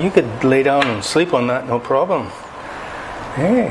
You could lay down and sleep on that, no problem. Hey.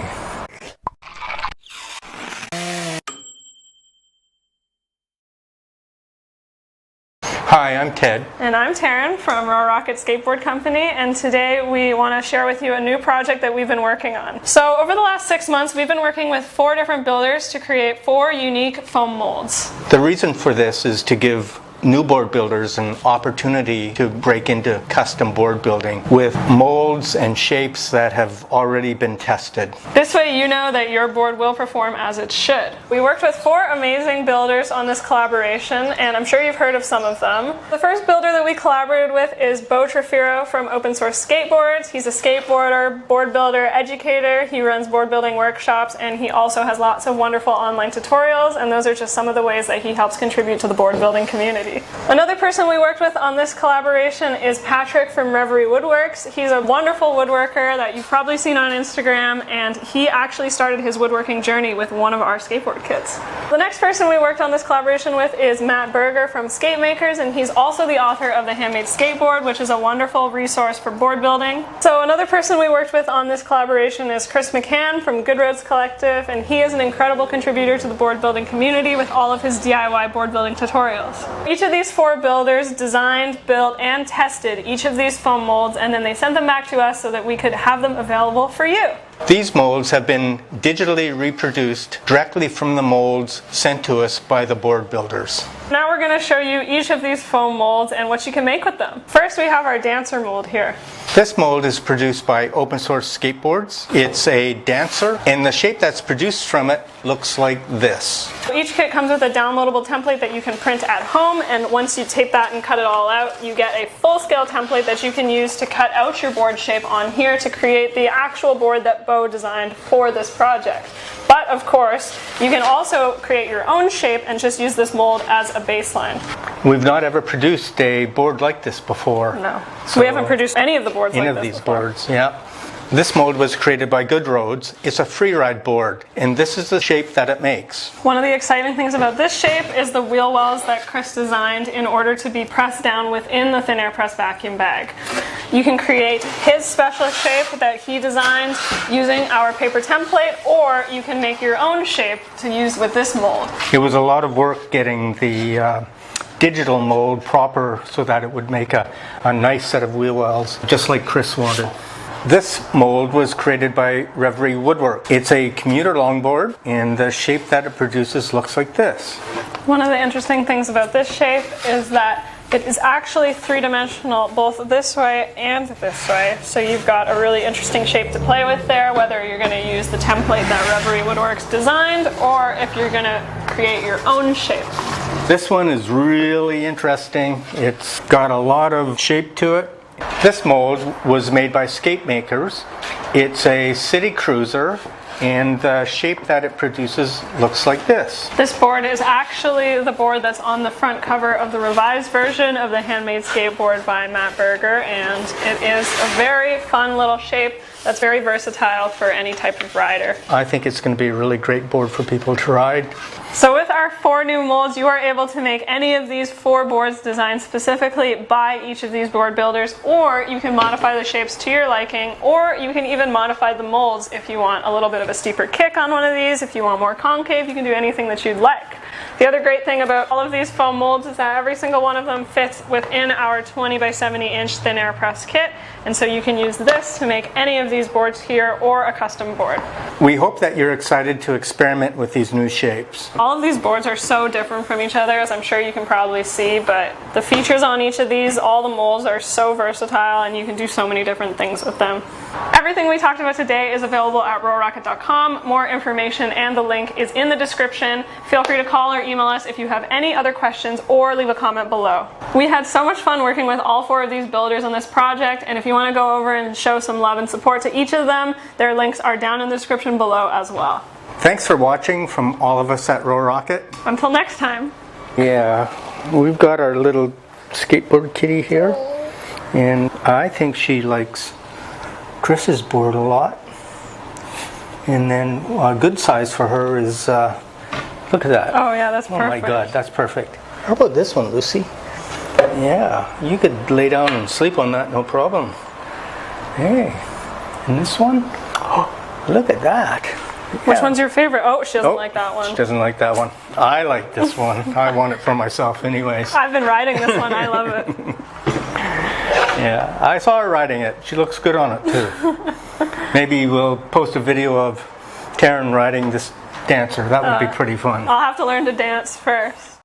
Hi, I'm Ted. And I'm Taryn from Roarockit Skateboard Company, and today we want to share with you a new project that we've been working on. So over the last 6 months, we've been working with 4 different builders to create 4 unique foam molds. The reason for this is to give new board builders an opportunity to break into custom board building with molds and shapes that have already been tested. This way you know that your board will perform as it should. We worked with 4 amazing builders on this collaboration, and I'm sure you've heard of some of them. The first builder that we collaborated with is Bo from Open Source Skateboards. He's a skateboarder, board builder, educator. He runs board building workshops, and he also has lots of wonderful online tutorials, and those are just some of the ways that he helps contribute to the board building community. Another person we worked with on this collaboration is Patrick from Rêverie Woodworks. He's a wonderful woodworker that you've probably seen on Instagram, and he actually started his woodworking journey with one of our skateboard kits. The next person we worked on this collaboration with is Matt Berger from Skate Makers, and he's also the author of the Handmade Skateboard, which is a wonderful resource for board building. So another person we worked with on this collaboration is Chris McCann from Good Roads Collective, and he is an incredible contributor to the board building community with all of his DIY board building tutorials. Each of these 4 builders designed, built, and tested each of these foam molds, and then they sent them back to us so that we could have them available for you. These molds have been digitally reproduced directly from the molds sent to us by the board builders. Now we're going to show you each of these foam molds and what you can make with them. First, we have our dancer mold here. This mold is produced by Open Source Skateboards. It's a dancer, and the shape that's produced from it looks like this. Each kit comes with a downloadable template that you can print at home, and once you tape that and cut it all out, you get a full-scale template that you can use to cut out your board shape on here to create the actual board that Bo designed for this project. But of course, you can also create your own shape and just use this mold as a baseline. We've not ever produced a board like this before. No. So we haven't produced any of the boards like this before. Any of these boards, yeah. This mold was created by Good Roads. It's a freeride board, and this is the shape that it makes. One of the exciting things about this shape is the wheel wells that Chris designed in order to be pressed down within the thin air press vacuum bag. You can create his special shape that he designed using our paper template, or you can make your own shape to use with this mold. It was a lot of work getting the digital mold proper so that it would make a nice set of wheel wells, just like Chris wanted. This mold was created by Rêverie Woodworks. It's a commuter longboard, and the shape that it produces looks like this. One of the interesting things about this shape is that it is actually 3-dimensional both this way and this way. So you've got a really interesting shape to play with there, whether you're going to use the template that Rêverie Woodworks designed or if you're going to create your own shape. This one is really interesting. It's got a lot of shape to it. This mold was made by Skate Makers. It's a city cruiser, and the shape that it produces looks like this. This board is actually the board that's on the front cover of the revised version of the Handmade Skateboard by Matt Berger, and it is a very fun little shape that's very versatile for any type of rider. I think it's going to be a really great board for people to ride. So with our 4 new molds, you are able to make any of these 4 boards designed specifically by each of these board builders, or you can modify the shapes to your liking, or you can even modify the molds if you want a little bit of a steeper kick on one of these. If you want more concave, you can do anything that you'd like. The other great thing about all of these foam molds is that every single one of them fits within our 20 by 70 inch thin air press kit, and so you can use this to make any of these boards here or a custom board. We hope that you're excited to experiment with these new shapes. All of these boards are so different from each other, as I'm sure you can probably see, but the features on each of these, all the molds are so versatile, and you can do so many different things with them. Everything we talked about today is available at Roarockit.com. More information and the link is in the description. Feel free to call or email us if you have any other questions, or leave a comment below. We had so much fun working with all 4 of these builders on this project, and if you want to go over and show some love and support to each of them, their links are down in the description below as well. Thanks for watching from all of us at Roarockit. Until next time. Yeah, we've got our little skateboard kitty here, and I think she likes Chris's board a lot. And then a good size for her is, look at that. Oh yeah, that's perfect. Oh my God, that's perfect. How about this one, Lucy? Yeah, you could lay down and sleep on that, no problem. Hey, and this one? Oh, look at that. Which Yeah. one's your favorite? Oh, she doesn't like that one. She doesn't like that one. I like this one. I want it for myself anyways. I've been riding this one. I love it. Yeah, I saw her riding it. She looks good on it too. Maybe we'll post a video of Taryn riding this dancer. That would be pretty fun. I'll have to learn to dance first.